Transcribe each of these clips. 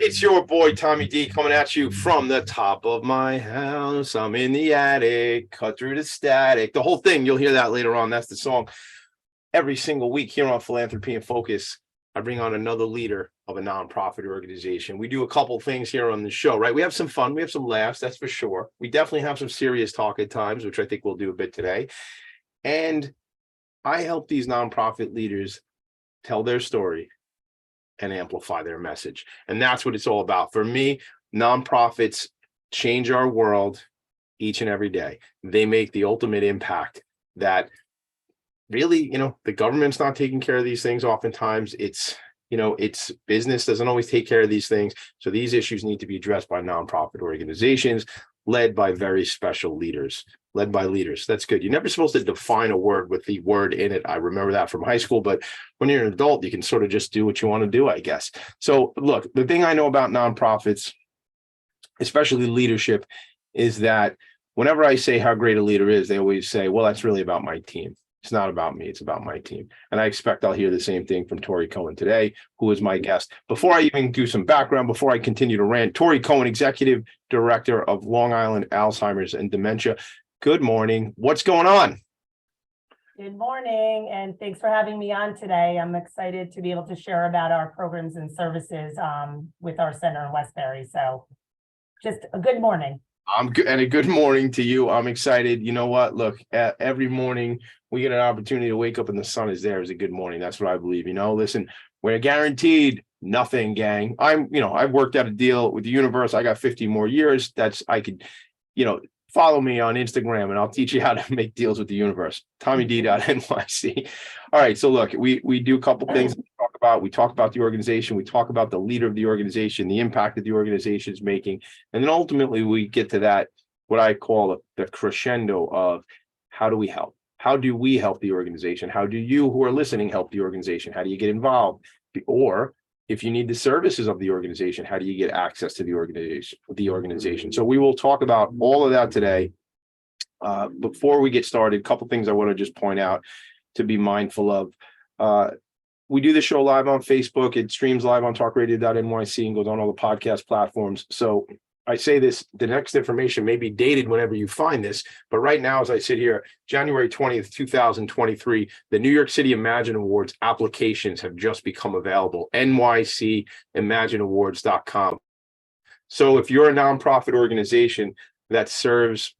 It's your boy Tommy D coming at you from the top of my house. I'm in the attic, cut through the static. The whole thing, you'll hear that later on. That's the song. Every single week here on Philanthropy and Focus, I bring on another leader of a nonprofit organization. We do a couple things here on the show, right? We have some fun, we have some laughs, that's for sure. We definitely have some serious talk at times, which I think we'll do a bit today. And I help these nonprofit leaders tell their story and amplify their message. And that's what it's all about. For me, nonprofits change our world each and every day. They make the ultimate impact that really, the government's not taking care of these things. Oftentimes it's business doesn't always take care of these things. So these issues need to be addressed by nonprofit organizations led by very special leaders. Led by leaders. That's good. You're never supposed to define a word with the word in it. I remember that from high school, but when you're an adult, you can sort of just do what you want to do, I guess. So look, the thing I know about nonprofits, especially leadership, is that whenever I say how great a leader is, they always say, well, that's really about my team. It's not about me, it's about my team. And I expect I'll hear the same thing from Tori Cohen today, who is my guest. Before I even do some background, before I continue to rant, Tori Cohen, Executive Director of Long Island Alzheimer's and Dementia. Good morning. What's going on? Good morning, and thanks for having me on today. I'm excited to be able to share about our programs and services with our center in Westbury. So just a good morning. I'm good, and a good morning to you. I'm excited. You know what? Look, every morning we get an opportunity to wake up and the sun is there is a good morning. That's what I believe. Listen, we're guaranteed nothing, gang. I've worked out a deal with the universe. I got 50 more years. Follow me on Instagram and I'll teach you how to make deals with the universe. TommyD.NYC. All right. So look, we do a couple things we talk about the organization, we talk about the leader of the organization, the impact that the organization is making. And then ultimately we get to that, what I call the crescendo of how do we help? How do we help the organization? How do you who are listening help the organization? How do you get involved? Or if you need the services of the organization, how do you get access to the organization? So we will talk about all of that today. Before we get started, a couple things I want to just point out to be mindful of. We do the show live on Facebook. It streams live on talkradio.nyc and goes on all the podcast platforms. So I say this, the next information may be dated whenever you find this, but right now, as I sit here, January 20th, 2023, the New York City Imagine Awards applications have just become available, nycimagineawards.com. So if you're a nonprofit organization that serves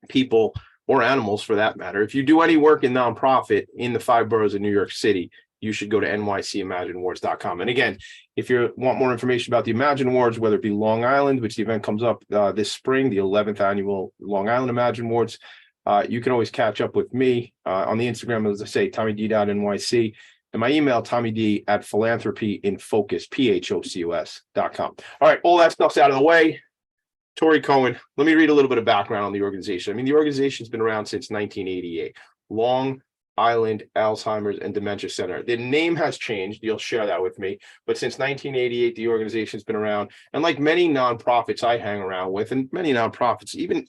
people or animals for that matter, if you do any work in nonprofit in the 5 boroughs of New York City, you should go to nycimagineawards.com. And again, if you want more information about the Imagine Awards, whether it be Long Island, which the event comes up this spring, the 11th annual Long Island Imagine Awards, you can always catch up with me on the Instagram, as I say, TommyD.NYC, and my email, TommyD@philanthropyinfocus, PHOCUS.com. All right, all that stuff's out of the way. Tori Cohen, let me read a little bit of background on the organization. The organization's been around since 1988. Long Island Alzheimer's and Dementia Center. The name has changed. You'll share that with me. But since 1988, the organization's been around. And like many nonprofits I hang around with, and many nonprofits, even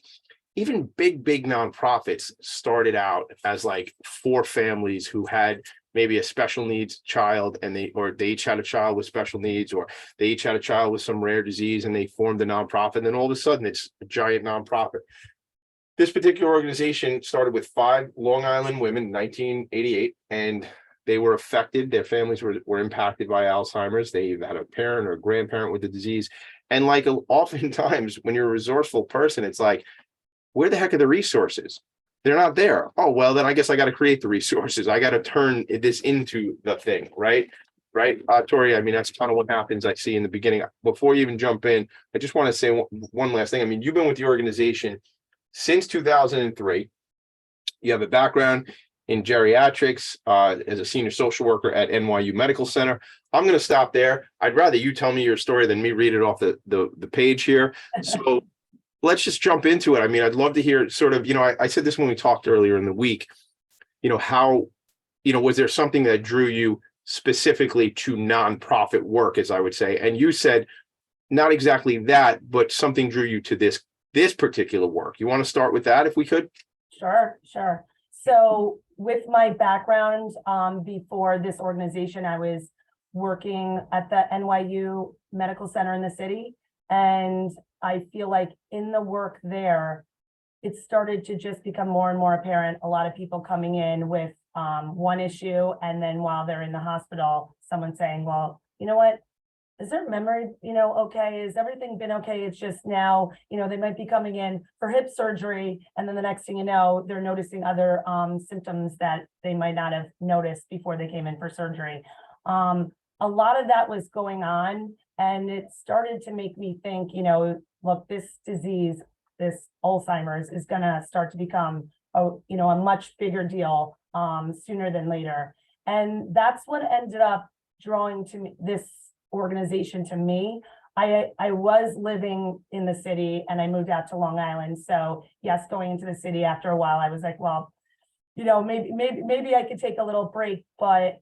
big nonprofits started out as like 4 families who had maybe a special needs child, and they each had a child with special needs, or they each had a child with some rare disease, and they formed a nonprofit. And then all of a sudden, it's a giant nonprofit. This particular organization started with 5 Long Island women in 1988, and they were affected. Their families were impacted by Alzheimer's. They either had a parent or a grandparent with the disease. And like oftentimes when you're a resourceful person, it's like, where the heck are the resources? They're not there. Oh, well, then I guess I got to create the resources. I got to turn this into the thing, right? Right, Tori, that's kind of what happens, I see in the beginning. Before you even jump in, I just want to say one last thing. You've been with the organization since 2003. You have a background in geriatrics as a senior social worker at NYU Medical Center. I'm going to stop there. I'd rather you tell me your story than me read it off the page here. So let's just jump into it. I'd love to hear sort of, I said this when we talked earlier in the week, how, was there something that drew you specifically to nonprofit work, as I would say? And you said not exactly that, but something drew you to this particular work. You want to start with that if we could? Sure. So with my background before this organization, I was working at the NYU Medical Center in the city. And I feel like in the work there, it started to just become more and more apparent. A lot of people coming in with one issue, and then while they're in the hospital, someone saying, well, you know what? Is their memory, okay? Has everything been okay? It's just now, they might be coming in for hip surgery. And then the next thing you know, they're noticing other symptoms that they might not have noticed before they came in for surgery. A lot of that was going on. And it started to make me think, look, this disease, this Alzheimer's is going to start to become a much bigger deal sooner than later. And that's what ended up drawing to me, this organization to me. I was living in the city and I moved out to Long Island. So yes, going into the city after a while, I was like, well, maybe I could take a little break, but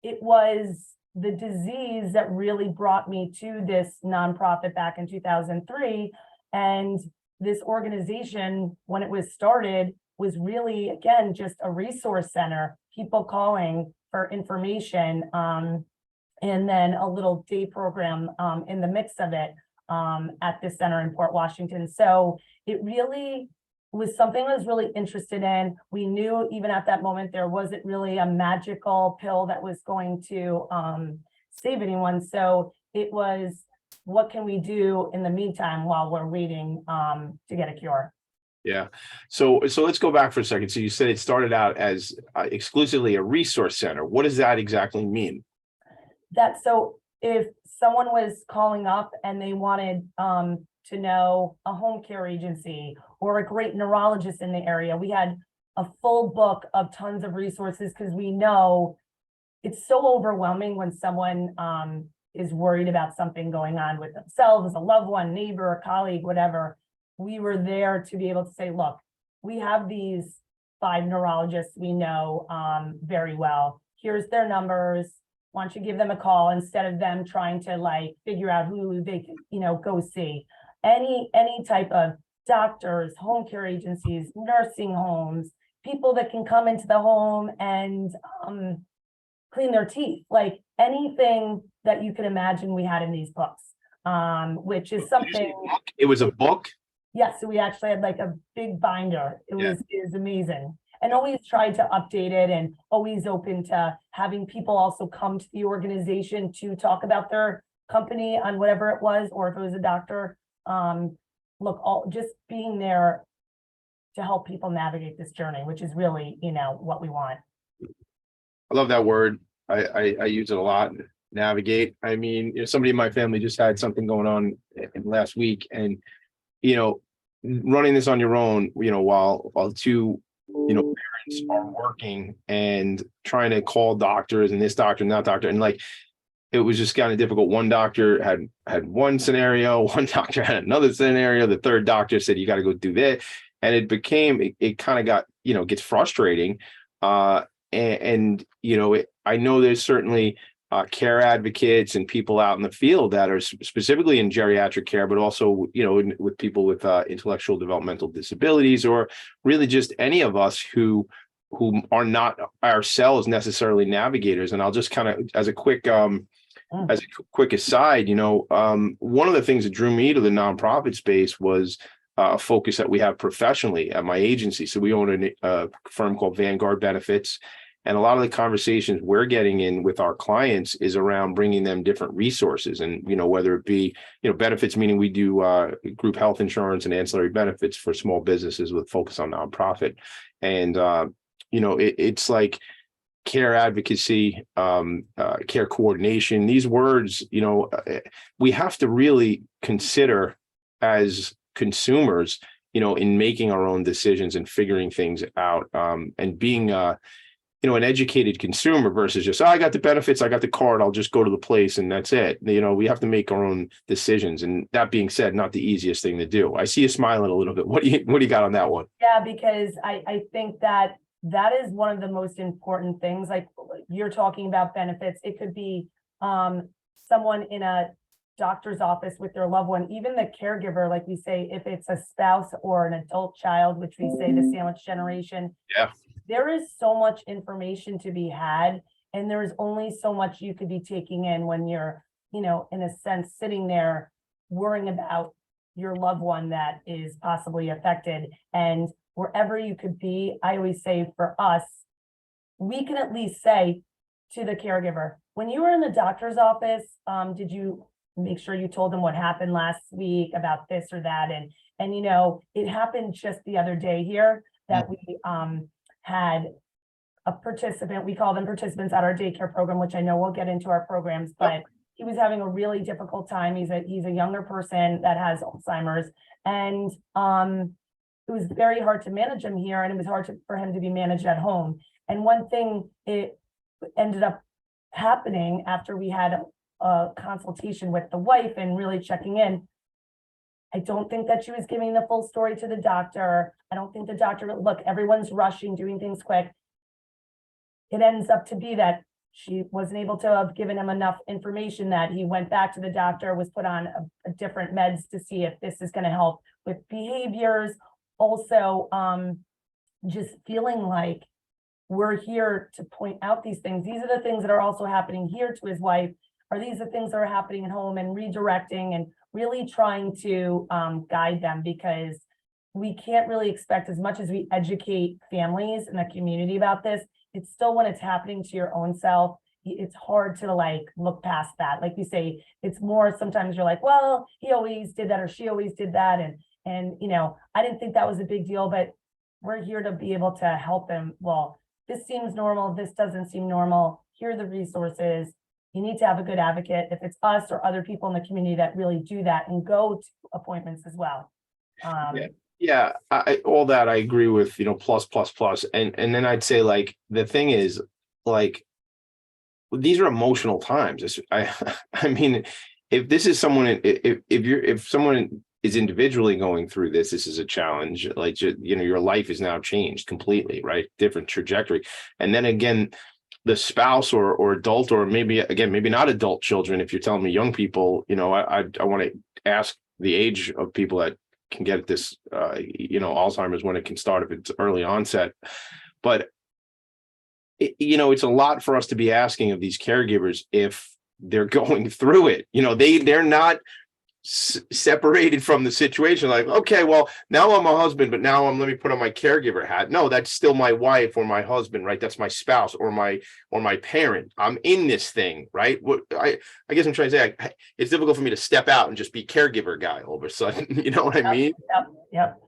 it was the disease that really brought me to this nonprofit back in 2003. And this organization, when it was started, was really, again, just a resource center, people calling for information, and then a little day program in the mix of it at this center in Port Washington. So it really was something I was really interested in. We knew even at that moment, there wasn't really a magical pill that was going to save anyone. So it was, what can we do in the meantime while we're waiting to get a cure? Yeah. So let's go back for a second. So you said it started out as exclusively a resource center. What does that exactly mean? So if someone was calling up and they wanted to know a home care agency or a great neurologist in the area, we had a full book of tons of resources, because we know it's so overwhelming when someone is worried about something going on with themselves, a loved one, neighbor, a colleague, whatever. We were there to be able to say, look, we have these 5 neurologists we know very well. Here's their numbers. Why don't you give them a call instead of them trying to figure out who they can, go see. Any type of doctors, home care agencies, nursing homes, people that can come into the home and clean their teeth, anything that you can imagine we had in these books, which is something. It was a book? Yes, so we actually had a big binder. It was amazing. And always tried to update it, and always open to having people also come to the organization to talk about their company on whatever it was, or if it was a doctor. Just being there to help people navigate this journey, which is really, what we want. I love that word. I use it a lot. Navigate. I mean, somebody in my family just had something going on last week, and running this on your own, while 2 parents are working and trying to call doctors and this doctor and that doctor, and it was just kind of difficult. One doctor had one scenario, one doctor had another scenario, the third doctor said you got to go do that, and it kind of got gets frustrating. I know there's certainly care advocates and people out in the field that are specifically in geriatric care, but also, with people with intellectual developmental disabilities, or really just any of us who are not ourselves necessarily navigators. And I'll just kind of, as a quick aside, one of the things that drew me to the nonprofit space was a focus that we have professionally at my agency. So we own a firm called Vanguard Benefits. And a lot of the conversations we're getting in with our clients is around bringing them different resources. And, whether it be, benefits, meaning we do group health insurance and ancillary benefits for small businesses with focus on nonprofit. And, it's like care advocacy, care coordination, these words, we have to really consider as consumers, in making our own decisions and figuring things out, and being an educated consumer versus just, I got the benefits, I got the card, I'll just go to the place and that's it. We have to make our own decisions. And that being said, not the easiest thing to do. I see you smiling a little bit. What do you got on that one? Yeah, because I think that is one of the most important things. Like you're talking about benefits. It could be someone in a doctor's office with their loved one, even the caregiver, like we say, if it's a spouse or an adult child, which we say the sandwich generation. Yeah. There is so much information to be had. And there is only so much you could be taking in when you're, in a sense, sitting there worrying about your loved one that is possibly affected. And wherever you could be, I always say for us, we can at least say to the caregiver, when you were in the doctor's office, did you make sure you told them what happened last week about this or that? And it happened just the other day here that we had a participant, we call them participants at our daycare program, which I know we'll get into our programs, but he was having a really difficult time. He's a younger person that has Alzheimer's, and it was very hard to manage him here, and it was hard for him to be managed at home. And one thing, it ended up happening after we had a consultation with the wife and really checking in. I don't think that she was giving the full story to the doctor. I don't think the doctor, look, everyone's rushing, doing things quick. It ends up to be that she wasn't able to have given him enough information, that he went back to the doctor, was put on a different meds to see if this is going to help with behaviors. Also, just feeling like we're here to point out these things. These are the things that are also happening here to his wife. Are these the things that are happening at home, and redirecting and really trying to guide them, because we can't really expect, as much as we educate families in the community about this, it's still when it's happening to your own self, it's hard to look past that. Like you say, it's more, sometimes you're like, well, he always did that, or she always did that. And I didn't think that was a big deal, but we're here to be able to help them. Well, this seems normal. This doesn't seem normal. Here are the resources. You need to have a good advocate, if it's us or other people in the community that really do that and go to appointments as well. Yeah, all that I agree with, plus. And then I'd say, the thing is, these are emotional times. I mean, if this is someone, if someone is individually going through this is a challenge. Your life is now changed completely, right? Different trajectory. And then again, the spouse or adult, or maybe not adult children. If you're telling me young people, I want to ask the age of people that can get this, Alzheimer's, when it can start, if it's early onset. But it's a lot for us to be asking of these caregivers if they're going through it. They're not separated from the situation, like, okay, well, now I'm a husband, but now let me put on my caregiver hat. No, that's still my wife or my husband, right? That's my spouse or my parent. I'm in this thing, right? What I guess I'm trying to say, it's difficult for me to step out and just be caregiver guy all of a sudden. You know what I mean? Yep.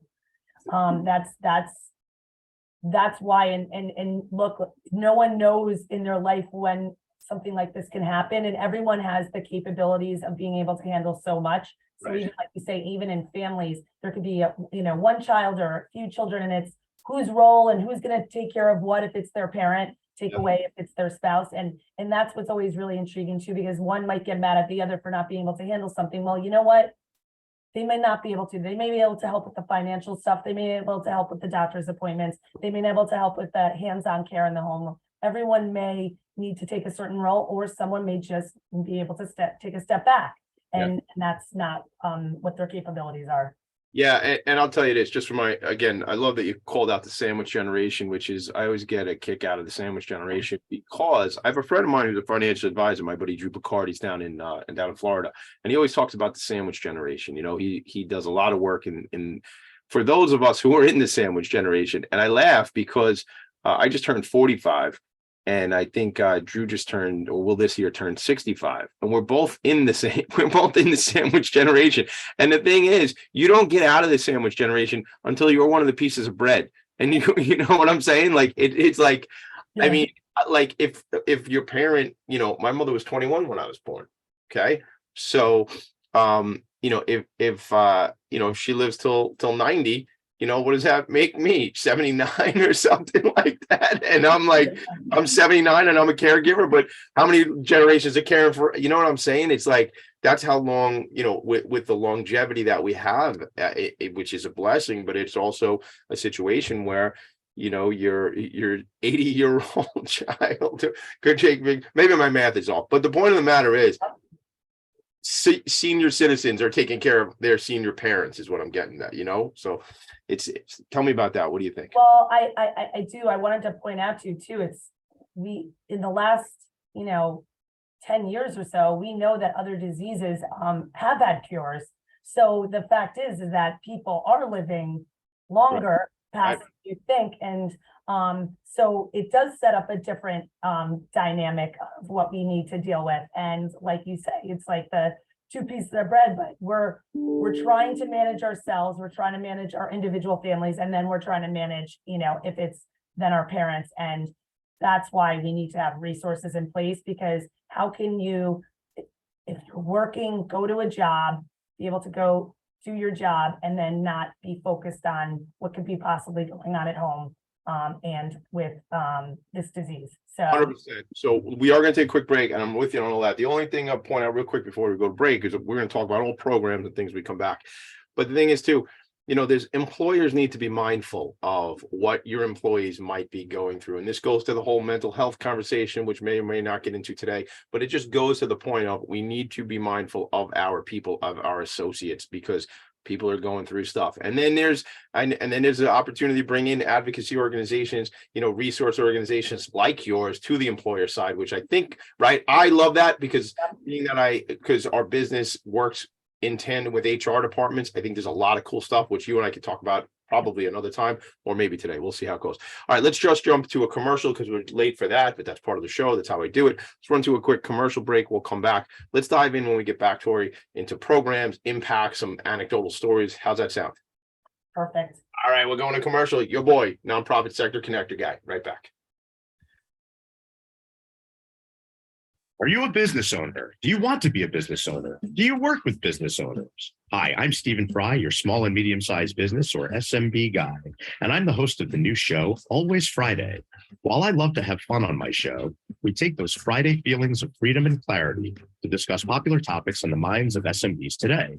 That's why, and look, no one knows in their life when something like this can happen, and everyone has the capabilities of being able to handle so much. So right. Even like you say, even in families, there could be one child or a few children, and it's whose role and who's going to take care of what, if it's their parent, take away if it's their spouse. And that's what's always really intriguing too, because one might get mad at the other for not being able to handle something. Well, you know what? They may not be able to. They may be able to help with the financial stuff. They may be able to help with the doctor's appointments. They may be able to help with the hands-on care in the home. Everyone may need to take a certain role, or someone may just be able to take a step back, and that's not what their capabilities are. Yeah, and I'll tell you this, just for I love that you called out the sandwich generation, which is, I always get a kick out of the sandwich generation, because I have a friend of mine who's a financial advisor, my buddy Drew Picard. He's down in Florida, and he always talks about the sandwich generation. He does a lot of work in for those of us who are in the sandwich generation. And I laugh because I just turned 45. And I think Drew just turned, or will this year turn 65. And we're both in the sandwich generation. And the thing is, you don't get out of the sandwich generation until you're one of the pieces of bread. And you know what I'm saying? Like it's like, I mean, like if your parent, my mother was 21 when I was born. Okay. So if she lives till 90, what does that make me? 79 or something like that? And I'm like, I'm 79 and I'm a caregiver, but how many generations of caring for, you know what I'm saying? It's like, that's how long, with the longevity that we have, which is a blessing, but it's also a situation where, your 80-year-old child could take, maybe my math is off, but the point of the matter is, senior citizens are taking care of their senior parents, is what I'm getting at, so it's tell me about that. What do you think? Well, I do. I wanted to point out to you too, it's in the last, 10 years or so, we know that other diseases have had cures. So the fact is that people are living longer past what you think. And so it does set up a different dynamic of what we need to deal with. And like you say, it's like the two pieces of bread, but we're trying to manage ourselves, we're trying to manage our individual families, and then we're trying to manage, if it's then our parents. And that's why we need to have resources in place, because how can you, if you're working, go to a job, be able to go do your job and then not be focused on what could be possibly going on at home and with this disease. So 100%. So we are going to take a quick break, and I'm with you on all that. The only thing I'll point out real quick before we go to break is we're going to talk about all programs and things when we come back. But the thing is too, there's employers need to be mindful of what your employees might be going through. And this goes to the whole mental health conversation, which may or may not get into today, but it just goes to the point of we need to be mindful of our people, of our associates, because people are going through stuff. And then there's an opportunity to bring in advocacy organizations, resource organizations like yours to the employer side, which I think, right, I love that, because because our business works in tandem with HR departments. I think there's a lot of cool stuff, which you and I could talk about probably another time, or maybe today. We'll see how it goes. All right, let's just jump to a commercial because we're late for that, but that's part of the show. That's how I do it. Let's run to a quick commercial break. We'll come back. Let's dive in when we get back, Tori, into programs, impact, some anecdotal stories. How's that sound? Perfect. All right, we're going to commercial. Your boy, nonprofit sector connector guy, right back. Are you a business owner? Do you want to be a business owner? Do you work with business owners? Hi, I'm Stephen Fry, your small and medium-sized business or SMB guy, and I'm the host of the new show, Always Friday. While I love to have fun on my show, we take those Friday feelings of freedom and clarity to discuss popular topics on the minds of SMBs today.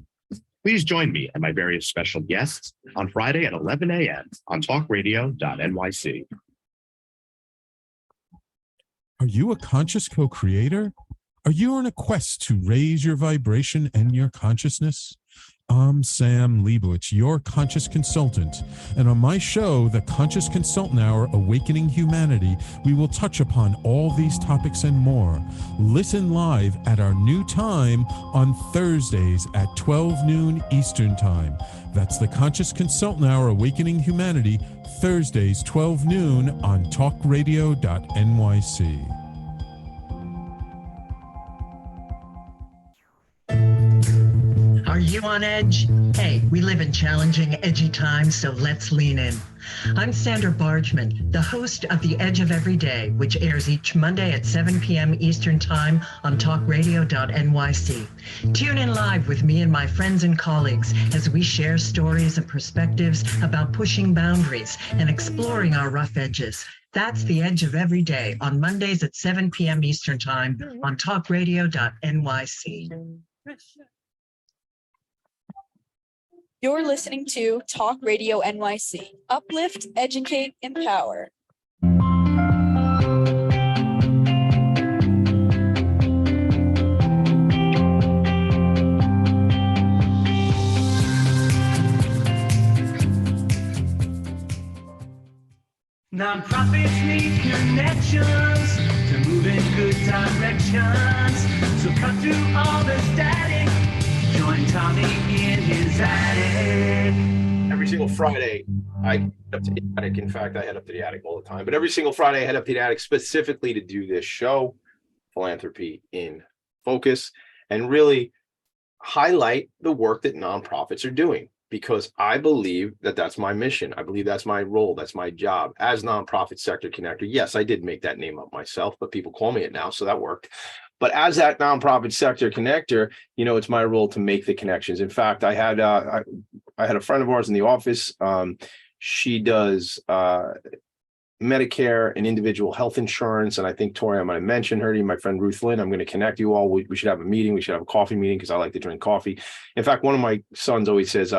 Please join me and my various special guests on Friday at 11 a.m. on talkradio.nyc. Are you a conscious co-creator? Are you on a quest to raise your vibration and your consciousness? I'm Sam Leibowitz, your conscious consultant. And on my show, The Conscious Consultant Hour, Awakening Humanity, we will touch upon all these topics and more. Listen live at our new time on Thursdays at 12 noon Eastern Time. That's The Conscious Consultant Hour, Awakening Humanity, Thursdays, 12 noon on talkradio.nyc. Are you on edge? Hey, we live in challenging, edgy times, so let's lean in. I'm Sandra Bargman, the host of The Edge of Every Day, which airs each Monday at 7 p.m. Eastern Time on talkradio.nyc. Tune in live with me and my friends and colleagues as we share stories and perspectives about pushing boundaries and exploring our rough edges. That's The Edge of Every Day on Mondays at 7 p.m. Eastern Time on talkradio.nyc. You're listening to Talk Radio NYC. Uplift, educate, empower. Nonprofits need connections to move in good directions. So cut through all the static. Join Tommy in his attic. Every single Friday, I head up to the attic. In fact, I head up to the attic all the time. But every single Friday, I head up to the attic specifically to do this show, Philanthropy in Focus, and really highlight the work that nonprofits are doing. Because I believe that that's my mission. I believe that's my role. That's my job as nonprofit sector connector. Yes, I did make that name up myself, but people call me it now, so that worked. But as that nonprofit sector connector, it's my role to make the connections. In fact, I had a friend of ours in the office. She does Medicare and individual health insurance. And I think, Tori, I might have mentioned her to you, my friend Ruth Lynn. I'm going to connect you all. We should have a meeting. We should have a coffee meeting because I like to drink coffee. In fact, one of my sons always says,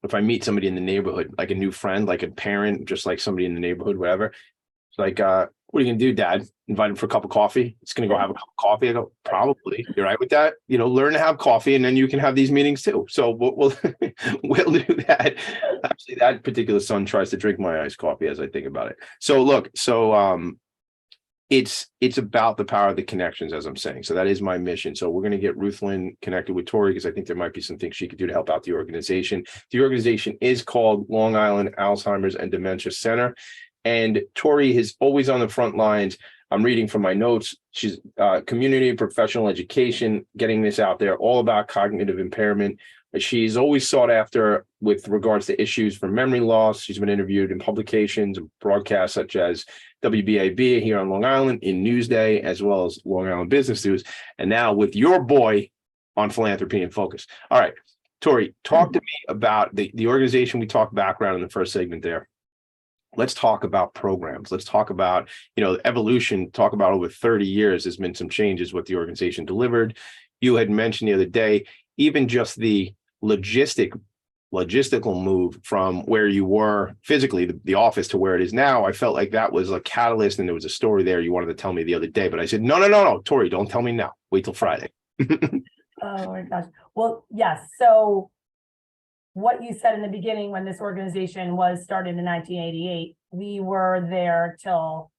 if I meet somebody in the neighborhood, like a new friend, like a parent, just like somebody in the neighborhood, whatever, it's like, what are you going to do, Dad? Invite him for a cup of coffee? It's going to go have a cup of coffee? I go, probably. You're right with that? Learn to have coffee and then you can have these meetings too. So we'll do that. Actually, that particular son tries to drink my iced coffee as I think about it. So look, it's about the power of the connections, as I'm saying. So that is my mission. So we're going to get Ruth Lynn connected with Tori, because I think there might be some things she could do to help out the organization. The organization is called Long Island Alzheimer's and Dementia Center. And Tori is always on the front lines. I'm reading from my notes. She's community and professional education, getting this out there, all about cognitive impairment. She's always sought after with regards to issues for memory loss. She's been interviewed in publications and broadcasts such as WBAB here on Long Island, in Newsday, as well as Long Island Business News, and now with your boy on Philanthropy and Focus. All right, Tori, talk to me about the organization. We talked background in the first segment there. Let's talk about programs. Let's talk about, evolution. Talk about over 30 years, there's been some changes what the organization delivered. You had mentioned the other day, even just the logistical move from where you were physically, the office, to where it is now. I felt like that was a catalyst, and there was a story there you wanted to tell me the other day, but I said, no, Tori, don't tell me now. Wait till Friday. Oh my gosh. Well, yes. So what you said in the beginning, when this organization was started in 1988, we were there till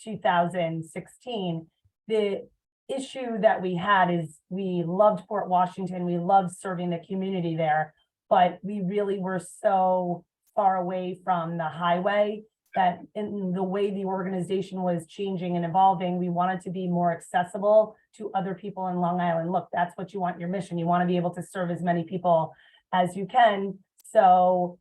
2016. The issue that we had is we loved Port Washington. We loved serving the community there, but we really were so far away from the highway that in the way the organization was changing and evolving, we wanted to be more accessible to other people in Long Island. Look, that's what you want your mission. You want to be able to serve as many people as you can. So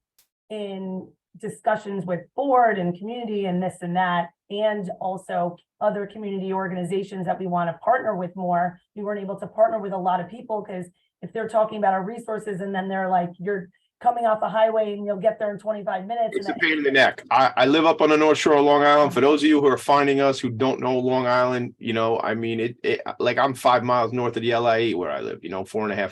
in discussions with board and community and this and that, and also other community organizations that we want to partner with more, we weren't able to partner with a lot of people, because if they're talking about our resources and then they're like, you're coming off the highway and you'll get there in 25 minutes. It's a pain in the neck. I live up on the North Shore of Long Island. For those of you who are finding us who don't know Long Island, like I'm 5 miles north of the LIAD where I live,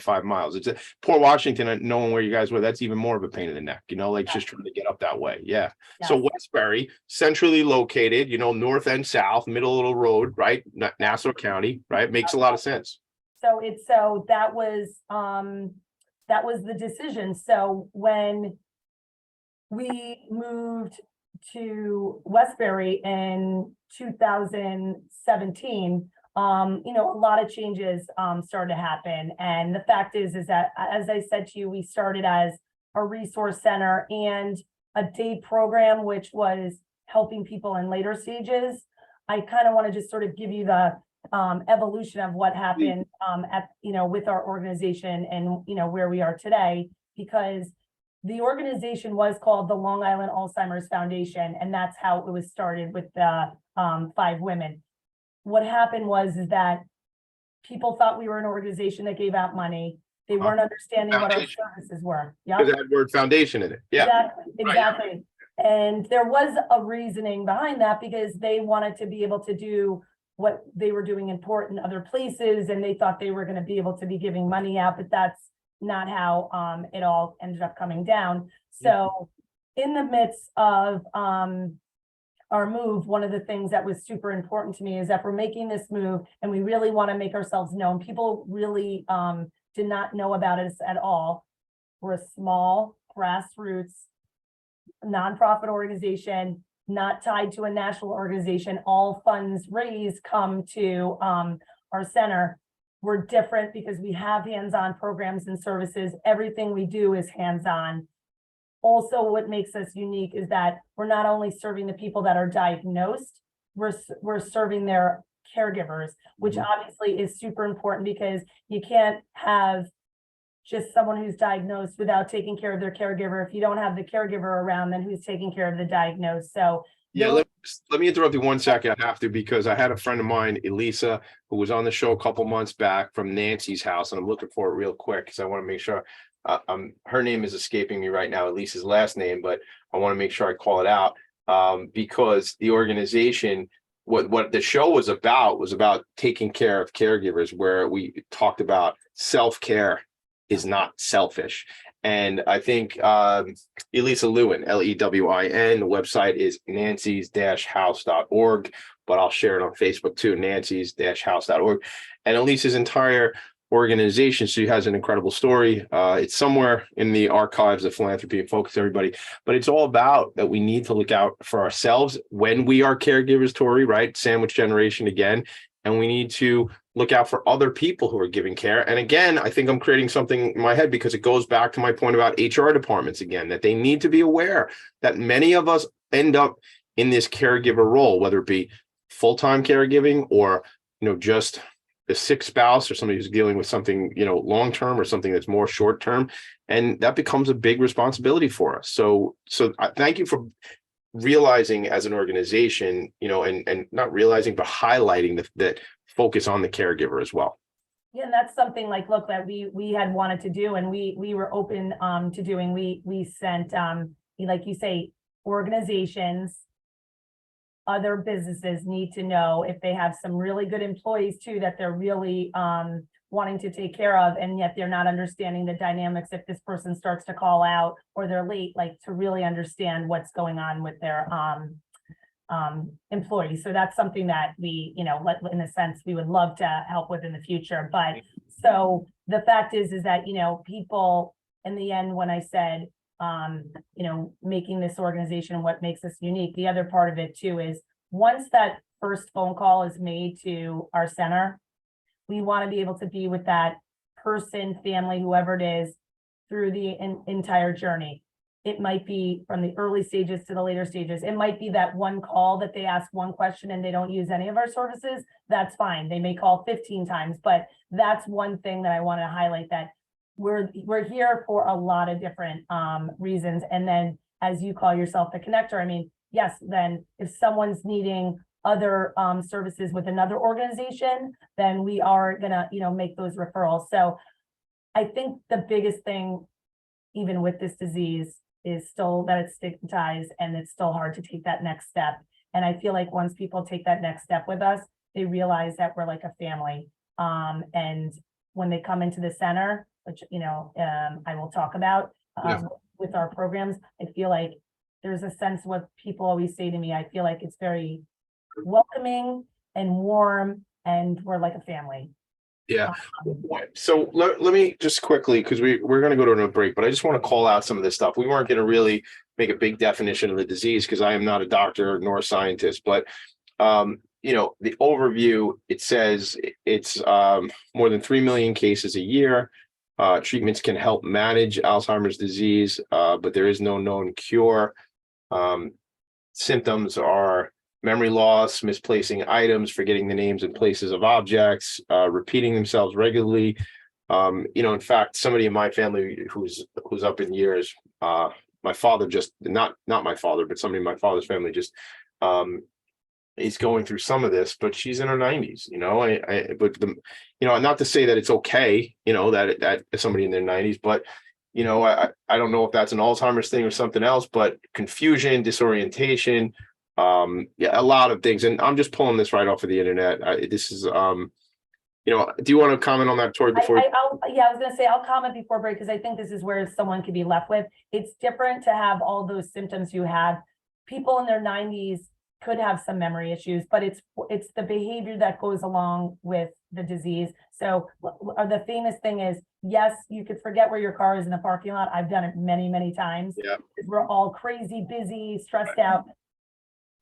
5 miles. It's Port Washington, knowing where you guys were, that's even more of a pain in the neck, just trying to get up that way. Yeah. So Westbury, centrally located, north and south, middle of the road, right? Nassau County, right? Makes a lot of sense. So that was the decision. So when we moved to Westbury in 2017, a lot of changes started to happen. And the fact is that, as I said to you, we started as a resource center and a day program, which was helping people in later stages. I kind of want to just sort of give you the evolution of what happened with our organization and where we are today, because the organization was called the Long Island Alzheimer's Foundation, and that's how it was started with the 5 women. What happened was that people thought we were an organization that gave out money. They weren't understanding what our services were. Yeah, because it had the word foundation in it. Yeah, exactly. Right. And there was a reasoning behind that, because they wanted to be able to do what they were doing in Port and other places, and they thought they were going to be able to be giving money out, but that's not how it all ended up coming down. So in the midst of our move, one of the things that was super important to me is that we're making this move and we really want to make ourselves known. People really did not know about us at all. We're a small grassroots nonprofit organization, not tied to a national organization. All funds raised come to our center. We're different because we have hands-on programs and services. Everything we do is hands-on. Also, what makes us unique is that we're not only serving the people that are diagnosed, we're serving their caregivers, which obviously is super important, because you can't have just someone who's diagnosed without taking care of their caregiver. If you don't have the caregiver around, then who's taking care of the diagnosed? So yeah, let me interrupt you 1 second. I have to, because I had a friend of mine, Elisa, who was on the show a couple months back from Nancy's house, and I'm looking for it real quick because I want to make sure. Her name is escaping me right now, Elisa's last name, but I want to make sure I call it out, because the organization, what the show was about taking care of caregivers, where we talked about self-care is not selfish. And I think Elisa Lewin, Lewin, the website is nancys-house.org, but I'll share it on Facebook too, nancys-house.org. And Elisa's entire organization. She has an incredible story. It's somewhere in the archives of Philanthropy and Focus, everybody. But it's all about that we need to look out for ourselves when we are caregivers, Tori, right? Sandwich generation again. And we need to look out for other people who are giving care. And again, I think I'm creating something in my head because it goes back to my point about HR departments again, that they need to be aware that many of us end up in this caregiver role, whether it be full-time caregiving or, just a sick spouse or somebody who's dealing with something, long-term or something that's more short-term. And that becomes a big responsibility for us. So I thank you for realizing as an organization, and not realizing, but highlighting that focus on the caregiver as well. Yeah, and that's something like, look, that we had wanted to do, and we were open to doing. We sent like you say, organizations, other businesses need to know if they have some really good employees too, that they're really wanting to take care of, and yet they're not understanding the dynamics if this person starts to call out or they're late, like to really understand what's going on with their employees. So that's something that we, in a sense, we would love to help with in the future. But so the fact is that, people in the end, when I said, making this organization what makes us unique, the other part of it too is once that first phone call is made to our center, we want to be able to be with that person, family, whoever it is, through the entire journey. It might be from the early stages to the later stages. It might be that one call that they ask one question and they don't use any of our services. That's fine. They may call 15 times, but that's one thing that I want to highlight, that we're here for a lot of different reasons. And then as you call yourself the connector, I mean, yes, then if someone's needing other services with another organization, then we are gonna, make those referrals. So I think the biggest thing, even with this disease, is still that it's stigmatized and it's still hard to take that next step. And I feel like once people take that next step with us, they realize that we're like a family. And when they come into the center, which, I will talk about with our programs, I feel like there's a sense what people always say to me. I feel like it's very welcoming and warm, and we're like a family. Yeah. So let me just quickly, because we're going to go to a break, but I just want to call out some of this stuff. We weren't going to really make a big definition of the disease because I am not a doctor nor a scientist, but the overview, it says it's more than 3 million cases a year. Treatments can help manage Alzheimer's disease, but there is no known cure. Symptoms are memory loss, misplacing items, forgetting the names and places of objects, repeating themselves regularly. In fact, somebody in my family who's up in years, my father just not my father, but somebody in my father's family just is going through some of this, but she's in her 90s. Not to say that it's okay, that somebody in their 90s, but I don't know if that's an Alzheimer's thing or something else, but confusion, disorientation, a lot of things. And I'm just pulling this right off of the internet. This is, do you want to comment on that, Tori, before? I was going to say, I'll comment before break, because I think this is where someone could be left with. It's different to have all those symptoms you have. People in their 90s could have some memory issues, but it's the behavior that goes along with the disease. So the famous thing is, yes, you could forget where your car is in the parking lot. I've done it many, many times. Yeah. We're all crazy, busy, stressed out.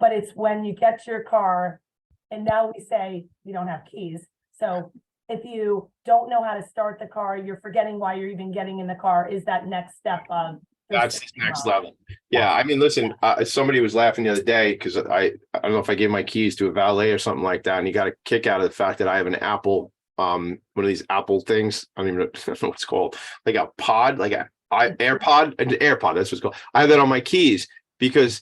But it's when you get to your car, and now we say you don't have keys. So if you don't know how to start the car, you're forgetting why you're even getting in the car, is that next step of that's the next level. Yeah. I mean, listen, somebody was laughing the other day because I don't know if I gave my keys to a valet or something like that, and he got a kick out of the fact that I have an Apple, one of these Apple things. I don't know what it's called, like a pod, like an AirPod, that's what it's called. I have that on my keys because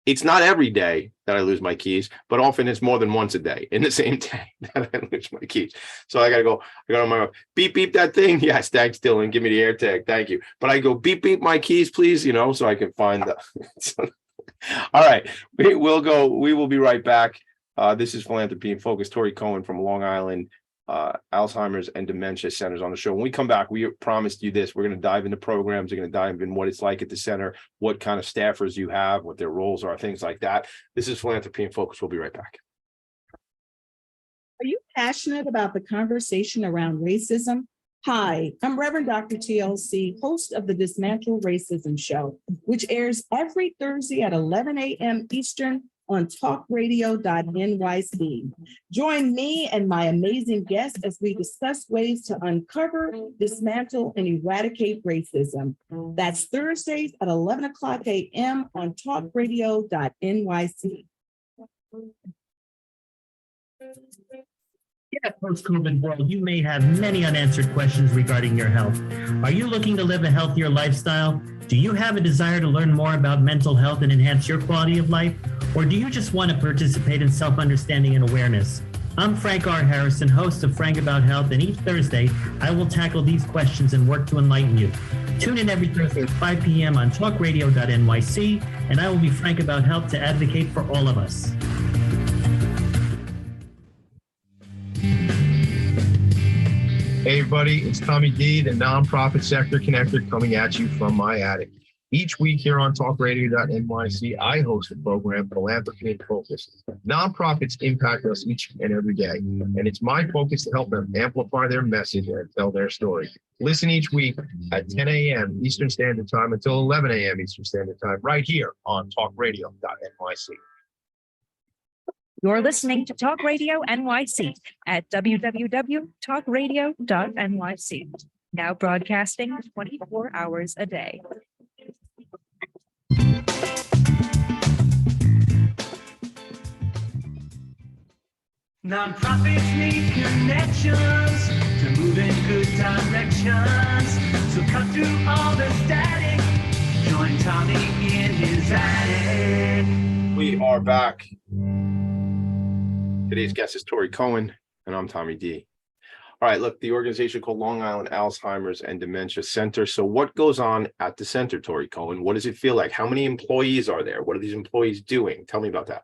it's not every day that I lose my keys, but often it's more than once a day in the same day that I lose my keys. So I got on my beep, beep that thing. Yes, thanks, Dylan. Give me the AirTag. Thank you. But I go beep, beep my keys, please, so I can find the. All right. We will be right back. This is Philanthropy and Focus. Tori Cohen from Long Island Alzheimer's and Dementia Centers on the show. When we come back, we promised you this. We're going to dive into programs. We're going to dive in what it's like at the center, what kind of staffers you have, what their roles are, things like that. This is Philanthropy and Focus. We'll be right back. Are you passionate about the conversation around racism, Hi, I'm Reverend Dr. TLC, host of the Dismantle Racism Show, which airs every Thursday at 11 a.m. Eastern on talkradio.nyc. Join me and my amazing guests as we discuss ways to uncover, dismantle, and eradicate racism. That's Thursdays at 11 o'clock a.m. on talkradio.nyc. In a post-COVID world, you may have many unanswered questions regarding your health. Are you looking to live a healthier lifestyle? Do you have a desire to learn more about mental health and enhance your quality of life? Or do you just want to participate in self-understanding and awareness? I'm Frank R. Harrison, host of Frank About Health, and each Thursday, I will tackle these questions and work to enlighten you. Tune in every Thursday at 5 p.m. on talkradio.nyc, and I will be frank about health to advocate for all of us. Hey everybody, it's Tommy D, the nonprofit sector connector, coming at you from my attic. Each week here on talkradio.nyc, I host the program Philanthropy and Focus. Nonprofits impact us each and every day, and it's my focus to help them amplify their message and tell their story. Listen each week at 10 a.m. Eastern Standard Time until 11 a.m. Eastern Standard Time, right here on talkradio.nyc. You're listening to Talk Radio NYC at www.talkradio.nyc. Now broadcasting 24 hours a day. Nonprofits need connections to move in good directions. So cut through all the static. Join Tommy in his attic. We are back. Today's guest is Tori Cohen, and I'm Tommy D. All right, look, the organization called Long Island Alzheimer's and Dementia Center. So what goes on at the center, Tori Cohen? What does it feel like? How many employees are there? What are these employees doing? Tell me about that.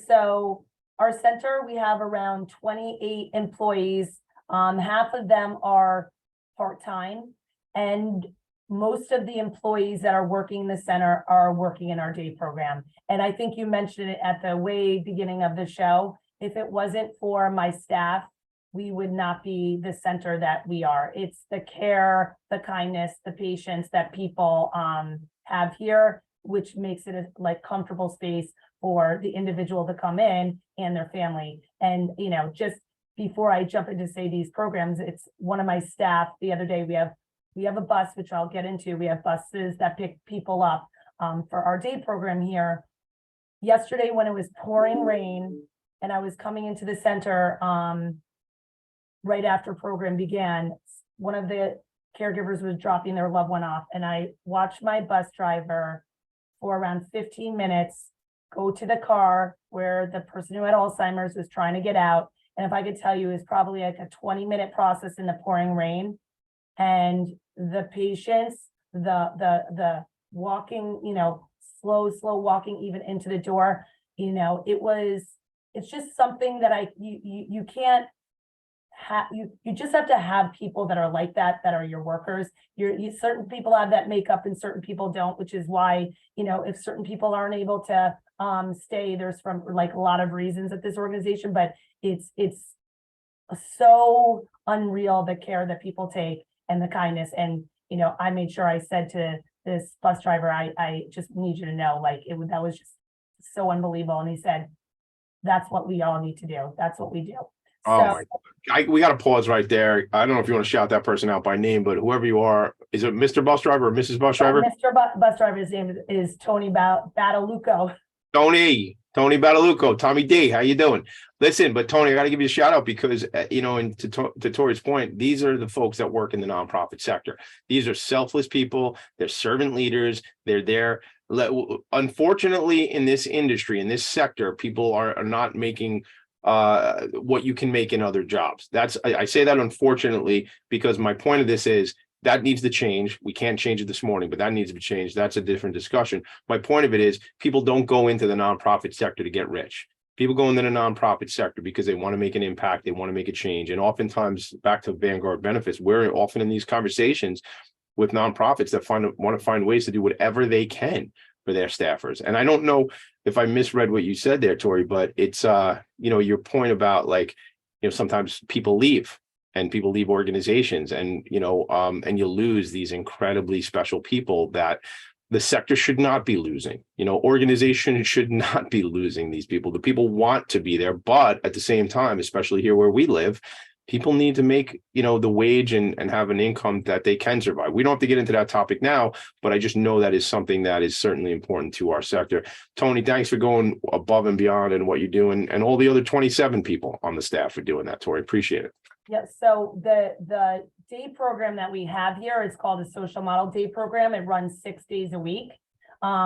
So our center, we have around 28 employees. Half of them are part-time, and most of the employees that are working in the center are working in our day program. And I think you mentioned it at the way beginning of the show. If it wasn't for my staff, we would not be the center that we are. It's the care, the kindness, the patience that people have here, which makes it a comfortable space for the individual to come in and their family. And, you know, just before I jump into say these programs, it's one of my staff. The other day we have a bus, which I'll get into. We have buses that pick people up for our day program here. Yesterday, when it was pouring rain and I was coming into the center right after program began, one of the caregivers was dropping their loved one off, and I watched my bus driver for around 15 minutes go to the car where the person who had Alzheimer's was trying to get out. And if I could tell you, it's probably like a 20-minute process in the pouring rain. And the patience, the walking, you know, slow walking even into the door, you know, it's just something that you can't have, you just have to have people that are like that are your workers. Certain people have that makeup and certain people don't, which is why, you know, if certain people aren't able to stay, there's from like a lot of reasons at this organization, but it's so unreal, the care that people take and the kindness. And, you know, I made sure I said to this bus driver, I just need you to know, like, that was just so unbelievable. And he said, that's what we all need to do. That's what we do. Oh, my God. We got to pause right there. I don't know if you want to shout that person out by name, but whoever you are, is it Mr. Bus Driver or Mrs. Bus Driver? Mr. Bus Driver, his name is Tony Badalucco. Tony Badalucco, Tommy D, how you doing? Listen, but Tony, I got to give you a shout out because, you know, and to Tori's point, these are the folks that work in the nonprofit sector. These are selfless people. They're servant leaders. They're there. Unfortunately, in this industry, in this sector, people are not making what you can make in other jobs. I say that unfortunately, because my point of this is that needs to change. We can't change it this morning, but that needs to be changed. That's a different discussion. My point of it is people don't go into the nonprofit sector to get rich. People go into the nonprofit sector because they want to make an impact. They want to make a change. And oftentimes, back to Vanguard benefits, we're often in these conversations with nonprofits that want to find ways to do whatever they can for their staffers. And I don't know if I misread what you said there, Tori, but it's, you know, your point about, like, you know, sometimes people leave and people leave organizations, and and you lose these incredibly special people that the sector should not be losing. Organizations should not be losing these people. The people want to be there, but at the same time, especially here where we live, people need to make, the wage and have an income that they can survive. We don't have to get into that topic now, but I just know that is something that is certainly important to our sector. Tony, thanks for going above and beyond and what you're doing, and all the other 27 people on the staff for doing that, Tori. Appreciate it. Yeah, so the day program that we have here is called a social model day program. It runs 6 days a week,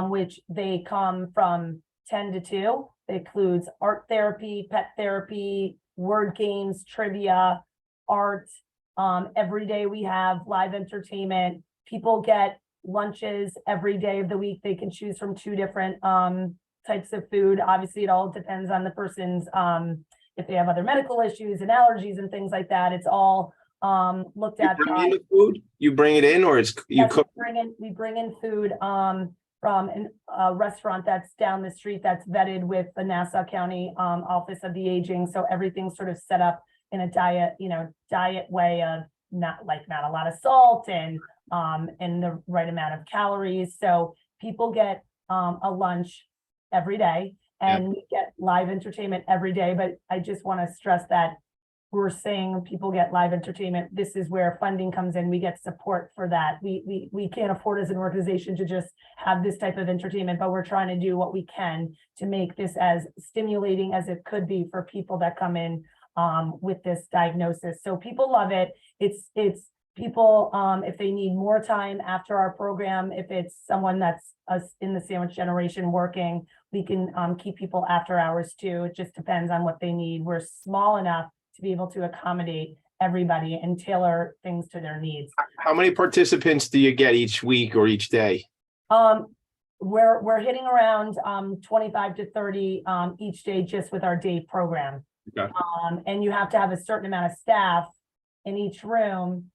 which they come from 10 to 2. It includes art therapy, pet therapy, word games, trivia, art. Every day we have live entertainment. People get lunches every day of the week. They can choose from 2 different types of food. Obviously, it all depends on the person's if they have other medical issues and allergies and things like that. It's all looked at. You bring in the food? You bring it in, or it's you Yes, cook? we bring in food from a restaurant that's down the street that's vetted with the Nassau County Office of the Aging. So everything's sort of set up in a diet way of not a lot of salt and the right amount of calories. So people get a lunch every day, and we get live entertainment every day. But I just want to stress that we're saying people get live entertainment. This is where funding comes in. We get support for that. We can't afford as an organization to just have this type of entertainment, but we're trying to do what we can to make this as stimulating as it could be for people that come in with this diagnosis. So people love it. It's people, if they need more time after our program, if it's someone that's in the sandwich generation working, we can keep people after hours too. It just depends on what they need. We're small enough to be able to accommodate everybody and tailor things to their needs. How many participants do you get each week or each day? We're hitting around 25 to 30 each day just with our day program. Okay. And you have to have a certain amount of staff in each room